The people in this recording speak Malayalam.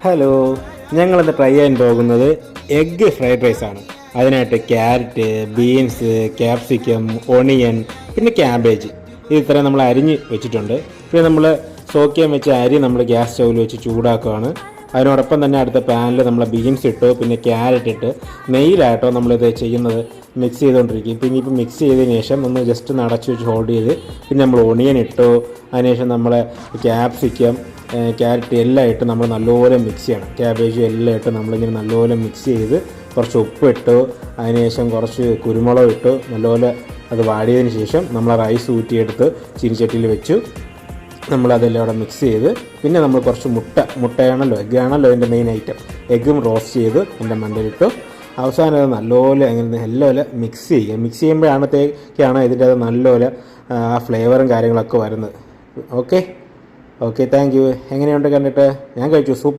ഹലോ, ഞങ്ങളിന്ന് ട്രൈ ചെയ്യാൻ പോകുന്നത് എഗ്ഗ് ഫ്രൈഡ് റൈസാണ്. അതിനായിട്ട് ക്യാരറ്റ്, ബീൻസ്, ക്യാപ്സിക്കം, ഒണിയൻ, പിന്നെ ക്യാബേജ് ഇത് ഇത്രയും നമ്മൾ അരിഞ്ഞ് വെച്ചിട്ടുണ്ട്. പിന്നെ നമ്മൾ സോക്ക് ചെയ്യാൻ വെച്ച അരി നമ്മൾ ഗ്യാസ് സ്റ്റൗവിൽ വെച്ച് ചൂടാക്കുകയാണ്. അതിനോടൊപ്പം തന്നെ അടുത്ത പാനിൽ നമ്മൾ ബീൻസ് ഇട്ടു, പിന്നെ ക്യാരറ്റ് ഇട്ട് നെയ്യിലായിട്ടോ നമ്മളിത് ചെയ്യുന്നത് മിക്സ് ചെയ്തുകൊണ്ടിരിക്കും. പിന്നെ ഇപ്പോൾ മിക്സ് ചെയ്തതിന് ശേഷം ഒന്ന് ജസ്റ്റ് ഒന്ന് അടച്ച് വെച്ച് ഹോൾഡ് ചെയ്ത് പിന്നെ നമ്മൾ ഒണിയൻ ഇട്ടു. അതിനുശേഷം നമ്മൾ ക്യാപ്സിക്കം, ക്യാരറ്റ് എല്ലാം ഇട്ട് നമ്മൾ നല്ലപോലെ മിക്സ് ചെയ്യണം. ക്യാബേജും എല്ലാം ഇട്ട് നമ്മളിങ്ങനെ നല്ലപോലെ മിക്സ് ചെയ്ത് കുറച്ച് ഉപ്പ് ഇട്ടു. അതിനുശേഷം കുറച്ച് കുരുമുളക് ഇട്ടു. നല്ലപോലെ അത് വാടിയതിന് ശേഷം നമ്മൾ റൈസ് ഊറ്റിയെടുത്ത് ചീനിച്ചട്ടിയിൽ വെച്ചു. നമ്മളതെല്ലാം അവിടെ മിക്സ് ചെയ്ത് പിന്നെ നമ്മൾ കുറച്ച് മുട്ടയാണല്ലോ, എഗ്ഗാണല്ലോ അതിൻ്റെ മെയിൻ ഐറ്റം. എഗ്ഗും റോസ്റ്റ് ചെയ്ത് എൻ്റെ മണ്ടയിലിട്ടു. അവസാനം അത് നല്ലപോലെ അങ്ങനെ നല്ലപോലെ മിക്സ് ചെയ്യുക. മിക്സ് ചെയ്യുമ്പോഴാണത്തേക്കാണ് ഇതിൻ്റെ അത് നല്ലപോലെ ആ ഫ്ലേവറും കാര്യങ്ങളൊക്കെ വരുന്നത്. Okay, thank you. എങ്ങനെയുണ്ട് കണ്ടിട്ട്? ഞാൻ കഴിച്ചു. സൂപ്പർ.